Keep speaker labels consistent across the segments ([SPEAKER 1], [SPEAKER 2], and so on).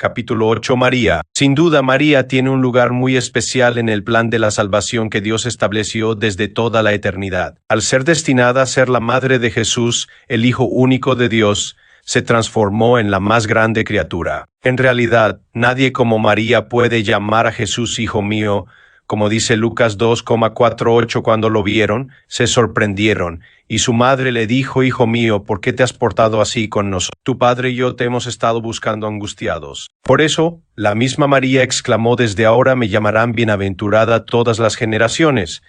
[SPEAKER 1] Capítulo 8. María. Sin duda, María tiene un lugar muy especial en el plan de la salvación que Dios estableció desde toda la eternidad. Al ser destinada a ser la madre de Jesús, el Hijo único de Dios, se transformó en la más grande criatura. En realidad, nadie como María puede llamar a Jesús Hijo mío. Como dice Lucas 2,48, cuando lo vieron, se sorprendieron, y su madre le dijo: Hijo mío, ¿por qué te has portado así con nosotros? Tu padre y yo te hemos estado buscando angustiados. Por eso, la misma María exclamó: desde ahora me llamarán bienaventurada todas las generaciones.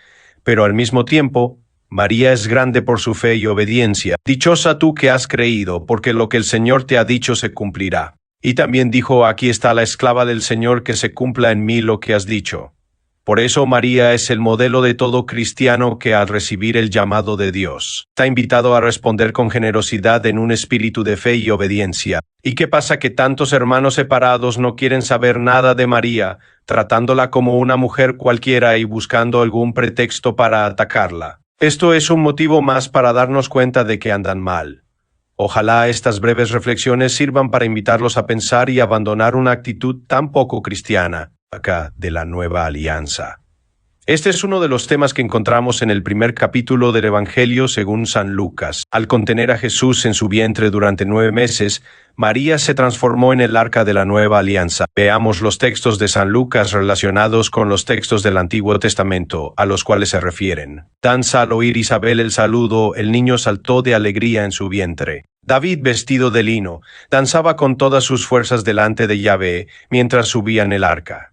[SPEAKER 1] Pero al mismo tiempo, María es grande por su fe y obediencia. Dichosa tú que has creído, porque lo que el Señor te ha dicho se cumplirá. Y también dijo: aquí está la esclava del Señor, que se cumpla en mí lo que has dicho. Por eso María es el modelo de todo cristiano que al recibir el llamado de Dios, está invitado a responder con generosidad en un espíritu de fe y obediencia. ¿Y qué pasa que tantos hermanos separados no quieren saber nada de María, tratándola como una mujer cualquiera y buscando algún pretexto para atacarla? Esto es un motivo más para darnos cuenta de que andan mal. Ojalá estas breves reflexiones sirvan para invitarlos a pensar y abandonar una actitud tan poco cristiana de la Nueva Alianza. Este es uno de los temas que encontramos en el primer capítulo del Evangelio según San Lucas. Al contener a Jesús en su vientre durante 9 meses, María se transformó en el arca de la Nueva Alianza. Veamos los textos de San Lucas relacionados con los textos del Antiguo Testamento, a los cuales se refieren. Danza al oír Isabel el saludo, el niño saltó de alegría en su vientre. David, vestido de lino, danzaba con todas sus fuerzas delante de Yahvé, mientras subía en el arca.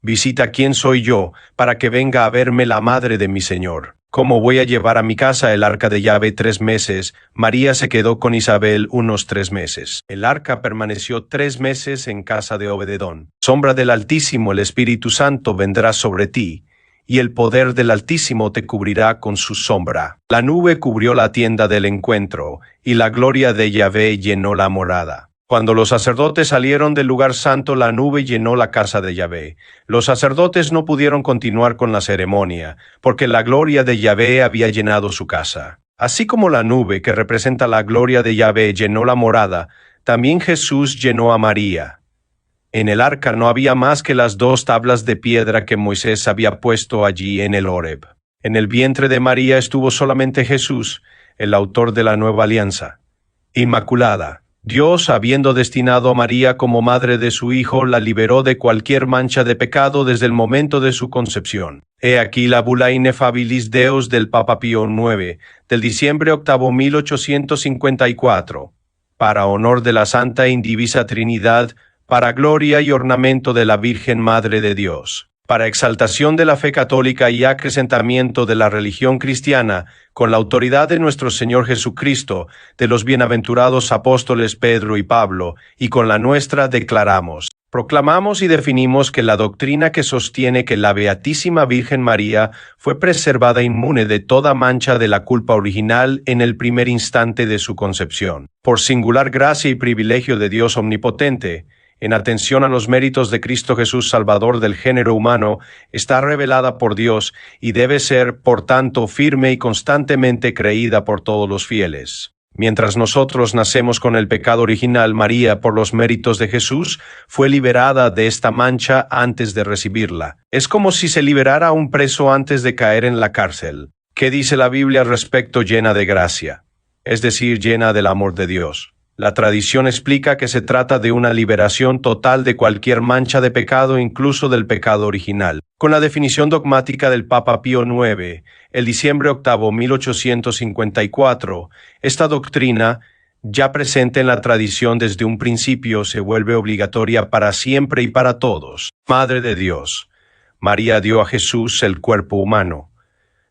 [SPEAKER 1] Visita quién soy yo, para que venga a verme la madre de mi Señor. ¿Cómo voy a llevar a mi casa el arca de Yahvé 3 meses? María se quedó con Isabel unos 3 meses. El arca permaneció 3 meses en casa de Obededón. Sombra del Altísimo, el Espíritu Santo vendrá sobre ti, y el poder del Altísimo te cubrirá con su sombra. La nube cubrió la tienda del encuentro, y la gloria de Yahvé llenó la morada. Cuando los sacerdotes salieron del lugar santo, la nube llenó la casa de Yahvé. Los sacerdotes no pudieron continuar con la ceremonia, porque la gloria de Yahvé había llenado su casa. Así como la nube, que representa la gloria de Yahvé, llenó la morada, también Jesús llenó a María. En el arca no había más que las 2 tablas de piedra que Moisés había puesto allí en el Horeb. En el vientre de María estuvo solamente Jesús, el autor de la nueva alianza. Inmaculada. Dios, habiendo destinado a María como madre de su Hijo, la liberó de cualquier mancha de pecado desde el momento de su concepción. He aquí la Bula Ineffabilis Deus del Papa Pío IX, del diciembre 8, 1854. Para honor de la Santa e Indivisa Trinidad, para gloria y ornamento de la Virgen Madre de Dios, para exaltación de la fe católica y acrecentamiento de la religión cristiana, con la autoridad de nuestro Señor Jesucristo, de los bienaventurados apóstoles Pedro y Pablo, y con la nuestra declaramos, proclamamos y definimos que la doctrina que sostiene que la Beatísima Virgen María fue preservada inmune de toda mancha de la culpa original en el primer instante de su concepción, por singular gracia y privilegio de Dios omnipotente, en atención a los méritos de Cristo Jesús, Salvador del género humano, está revelada por Dios y debe ser, por tanto, firme y constantemente creída por todos los fieles. Mientras nosotros nacemos con el pecado original, María, por los méritos de Jesús, fue liberada de esta mancha antes de recibirla. Es como si se liberara a un preso antes de caer en la cárcel. ¿Qué dice la Biblia al respecto? Llena de gracia, es decir, llena del amor de Dios. La tradición explica que se trata de una liberación total de cualquier mancha de pecado, incluso del pecado original. Con la definición dogmática del Papa Pío IX, el diciembre 8, 1854, esta doctrina, ya presente en la tradición desde un principio, se vuelve obligatoria para siempre y para todos. Madre de Dios, María dio a Jesús el cuerpo humano.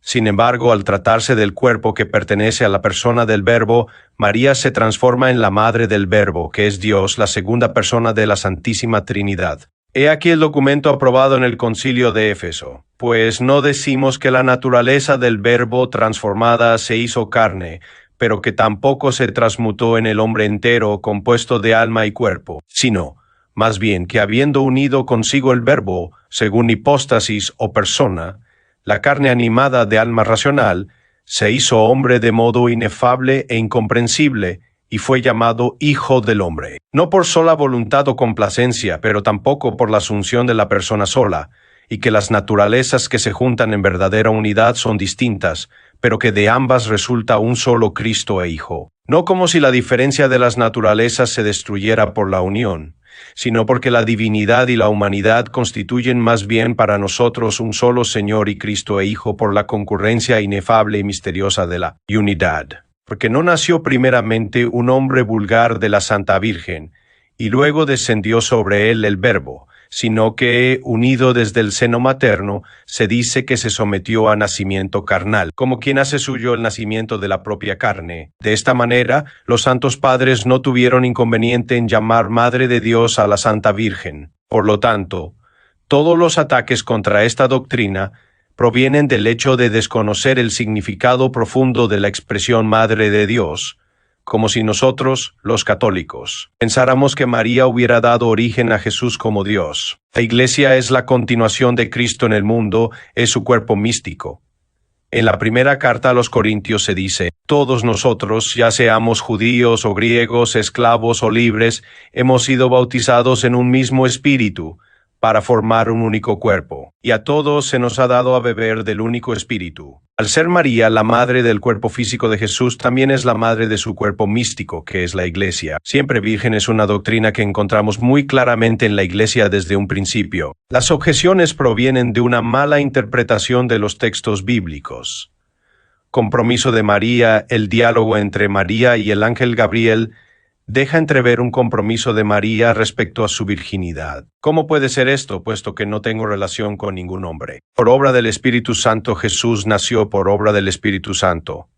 [SPEAKER 1] Sin embargo, al tratarse del cuerpo que pertenece a la persona del Verbo, María se transforma en la madre del Verbo, que es Dios, la segunda persona de la Santísima Trinidad. He aquí el documento aprobado en el Concilio de Éfeso. Pues no decimos que la naturaleza del Verbo transformada se hizo carne, pero que tampoco se transmutó en el hombre entero, compuesto de alma y cuerpo, sino, más bien, que habiendo unido consigo el Verbo, según hipóstasis o persona, la carne animada de alma racional, se hizo hombre de modo inefable e incomprensible, y fue llamado Hijo del Hombre. No por sola voluntad o complacencia, pero tampoco por la asunción de la persona sola, y que las naturalezas que se juntan en verdadera unidad son distintas, pero que de ambas resulta un solo Cristo e Hijo. No como si la diferencia de las naturalezas se destruyera por la unión, sino porque la divinidad y la humanidad constituyen más bien para nosotros un solo Señor y Cristo e Hijo por la concurrencia inefable y misteriosa de la unidad. Porque no nació primeramente un hombre vulgar de la Santa Virgen, y luego descendió sobre él el Verbo, sino que, unido desde el seno materno, se dice que se sometió a nacimiento carnal, como quien hace suyo el nacimiento de la propia carne. De esta manera, los santos padres no tuvieron inconveniente en llamar Madre de Dios a la Santa Virgen. Por lo tanto, todos los ataques contra esta doctrina provienen del hecho de desconocer el significado profundo de la expresión Madre de Dios, como si nosotros, los católicos, pensáramos que María hubiera dado origen a Jesús como Dios. La Iglesia es la continuación de Cristo en el mundo, es su cuerpo místico. En la primera carta a los Corintios se dice: todos nosotros, ya seamos judíos o griegos, esclavos o libres, hemos sido bautizados en un mismo espíritu, para formar un único cuerpo, y a todos se nos ha dado a beber del único espíritu. Al ser María la madre del cuerpo físico de Jesús, también es la madre de su cuerpo místico, que es la Iglesia. Siempre virgen es una doctrina que encontramos muy claramente en la Iglesia desde un principio. Las objeciones provienen de una mala interpretación de los textos bíblicos. Compromiso de María, el diálogo entre María y el ángel Gabriel, deja entrever un compromiso de María respecto a su virginidad. ¿Cómo puede ser esto, puesto que no tengo relación con ningún hombre? Por obra del Espíritu Santo Jesús nació por obra del Espíritu Santo.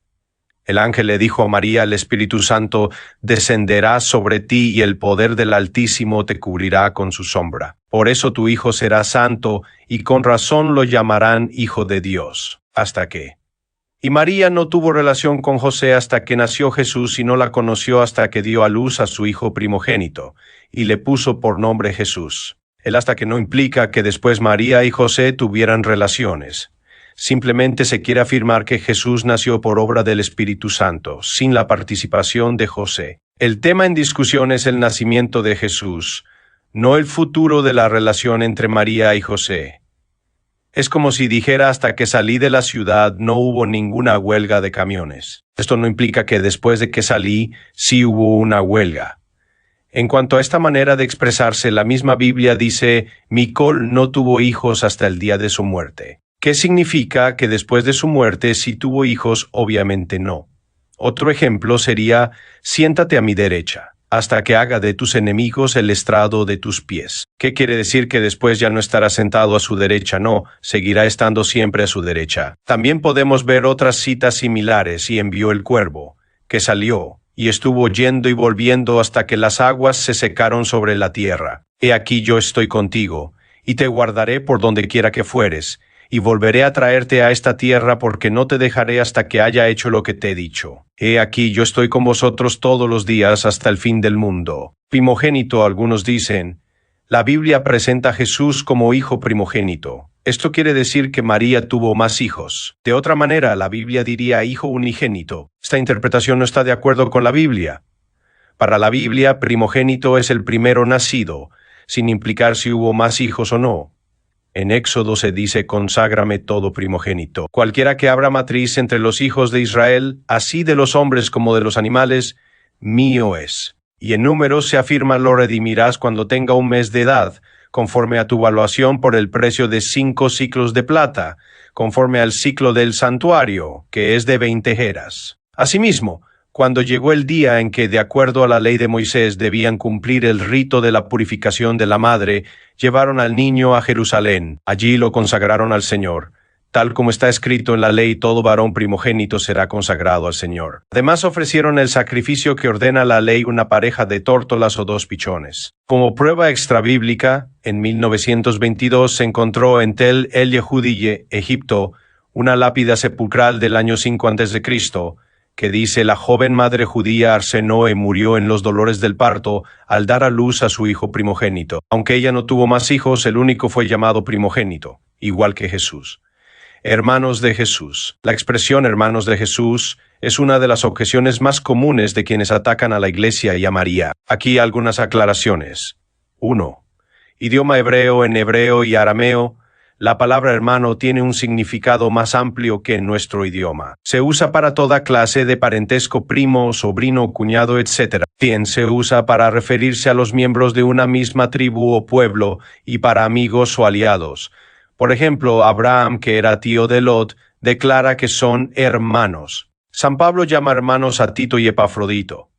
[SPEAKER 1] El ángel le dijo a María: el Espíritu Santo descenderá sobre ti y el poder del Altísimo te cubrirá con su sombra. Por eso tu hijo será santo, y con razón lo llamarán Hijo de Dios. ¿Hasta qué? Y María no tuvo relación con José hasta que nació Jesús y no la conoció hasta que dio a luz a su hijo primogénito, y le puso por nombre Jesús. El hasta que no implica que después María y José tuvieran relaciones. Simplemente se quiere afirmar que Jesús nació por obra del Espíritu Santo, sin la participación de José. El tema en discusión es el nacimiento de Jesús, no el futuro de la relación entre María y José. Es como si dijera: hasta que salí de la ciudad no hubo ninguna huelga de camiones. Esto no implica que después de que salí sí hubo una huelga. En cuanto a esta manera de expresarse, la misma Biblia dice: Micol no tuvo hijos hasta el día de su muerte. ¿Qué significa que después de su muerte sí tuvo hijos? Obviamente no. Otro ejemplo sería: siéntate a mi derecha, hasta que haga de tus enemigos el estrado de tus pies. ¿Qué quiere decir? Que después ya no estará sentado a su derecha. No, seguirá estando siempre a su derecha. También podemos ver otras citas similares: y envió el cuervo, que salió, y estuvo yendo y volviendo hasta que las aguas se secaron sobre la tierra. He aquí yo estoy contigo, y te guardaré por donde quiera que fueres, y volveré a traerte a esta tierra, porque no te dejaré hasta que haya hecho lo que te he dicho. He aquí yo estoy con vosotros todos los días hasta el fin del mundo. Primogénito, algunos dicen. La Biblia presenta a Jesús como hijo primogénito. Esto quiere decir que María tuvo más hijos. De otra manera, la Biblia diría hijo unigénito. Esta interpretación no está de acuerdo con la Biblia. Para la Biblia, primogénito es el primero nacido, sin implicar si hubo más hijos o no. En Éxodo se dice: conságrame todo primogénito. Cualquiera que abra matriz entre los hijos de Israel, así de los hombres como de los animales, mío es. Y en Números se afirma: lo redimirás cuando tenga un mes de edad, conforme a tu valuación por el precio de 5 siclos de plata, conforme al ciclo del santuario, que es de 20 geras. Asimismo, cuando llegó el día en que, de acuerdo a la ley de Moisés, debían cumplir el rito de la purificación de la madre, llevaron al niño a Jerusalén. Allí lo consagraron al Señor. Tal como está escrito en la ley, todo varón primogénito será consagrado al Señor. Además ofrecieron el sacrificio que ordena la ley: una pareja de tórtolas o 2 pichones. Como prueba extrabíblica, en 1922 se encontró en Tel el Yehudí, Egipto, una lápida sepulcral del año 5 a.C., que dice: la joven madre judía Arsenoe murió en los dolores del parto al dar a luz a su hijo primogénito. Aunque ella no tuvo más hijos, el único fue llamado primogénito, igual que Jesús. Hermanos de Jesús. La expresión hermanos de Jesús Es una de las objeciones más comunes de quienes atacan a la Iglesia y a María. Aquí algunas aclaraciones. 1. Idioma hebreo. En hebreo y arameo, la palabra hermano tiene un significado más amplio que en nuestro idioma. Se usa para toda clase de parentesco, primo, sobrino, cuñado, etc. También se usa para referirse a los miembros de una misma tribu o pueblo y para amigos o aliados. Por ejemplo, Abraham, que era tío de Lot, declara que son hermanos. San Pablo llama hermanos a Tito y Epafrodito.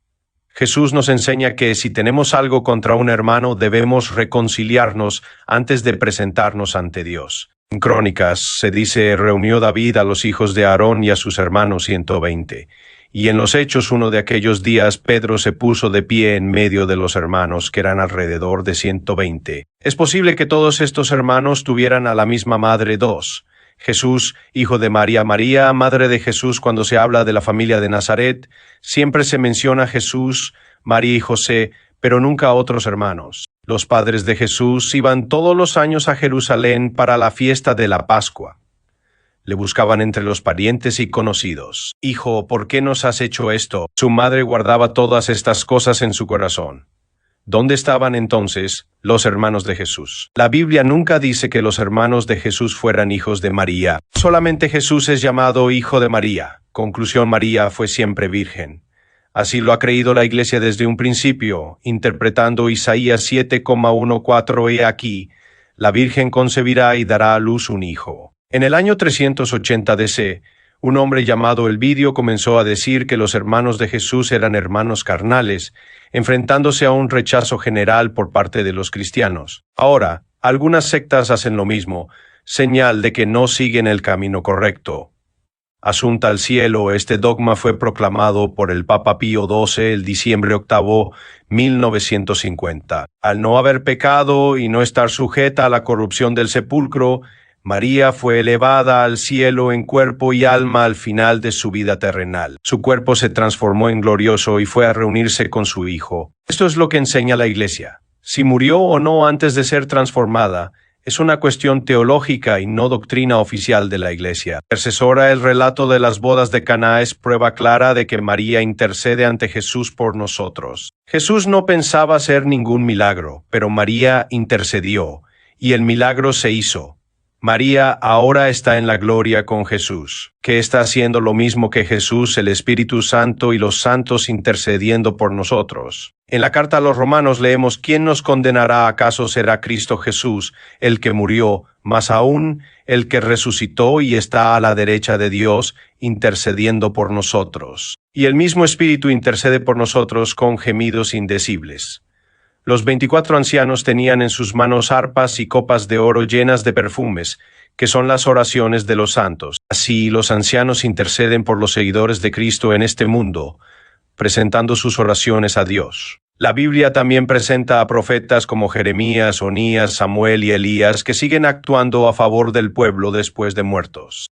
[SPEAKER 1] Jesús nos enseña que si tenemos algo contra un hermano debemos reconciliarnos antes de presentarnos ante Dios. En Crónicas se dice: reunió David a los hijos de Aarón y a sus hermanos 120. Y en los Hechos, uno de aquellos días, Pedro se puso de pie en medio de los hermanos, que eran alrededor de 120. Es posible que todos estos hermanos tuvieran a la misma madre dos. Jesús, hijo de María. María, madre de Jesús. Cuando se habla de la familia de Nazaret, siempre se menciona a Jesús, María y José, pero nunca a otros hermanos. Los padres de Jesús iban todos los años a Jerusalén para la fiesta de la Pascua. Le buscaban entre los parientes y conocidos. Hijo, ¿por qué nos has hecho esto? Su madre guardaba todas estas cosas en su corazón. ¿Dónde estaban entonces los hermanos de Jesús? La Biblia nunca dice que los hermanos de Jesús fueran hijos de María. Solamente Jesús es llamado hijo de María. Conclusión: María fue siempre virgen. Así lo ha creído la Iglesia desde un principio, interpretando Isaías 7,14. He aquí, la Virgen concebirá y dará a luz un hijo. En el año 380 DC, un hombre llamado Elvidio comenzó a decir que los hermanos de Jesús eran hermanos carnales, enfrentándose a un rechazo general por parte de los cristianos. Ahora, algunas sectas hacen lo mismo, señal de que no siguen el camino correcto. Asunta al cielo, este dogma fue proclamado por el Papa Pío XII el diciembre 8, 1950. Al no haber pecado y no estar sujeta a la corrupción del sepulcro, María fue elevada al cielo en cuerpo y alma al final de su vida terrenal. Su cuerpo se transformó en glorioso y fue a reunirse con su Hijo. Esto es lo que enseña la Iglesia. Si murió o no antes de ser transformada, es una cuestión teológica y no doctrina oficial de la Iglesia. Intercesora, el relato de las bodas de Caná es prueba clara de que María intercede ante Jesús por nosotros. Jesús no pensaba hacer ningún milagro, pero María intercedió, y el milagro se hizo. María ahora está en la gloria con Jesús, que está haciendo lo mismo que Jesús, el Espíritu Santo y los santos intercediendo por nosotros. En la carta a los Romanos leemos: ¿quién nos condenará? ¿Acaso será Cristo Jesús, el que murió, más aún el que resucitó y está a la derecha de Dios, intercediendo por nosotros? Y el mismo Espíritu intercede por nosotros con gemidos indecibles. Los 24 ancianos tenían en sus manos arpas y copas de oro llenas de perfumes, que son las oraciones de los santos. Así, los ancianos interceden por los seguidores de Cristo en este mundo, presentando sus oraciones a Dios. La Biblia también presenta a profetas como Jeremías, Onías, Samuel y Elías, que siguen actuando a favor del pueblo después de muertos.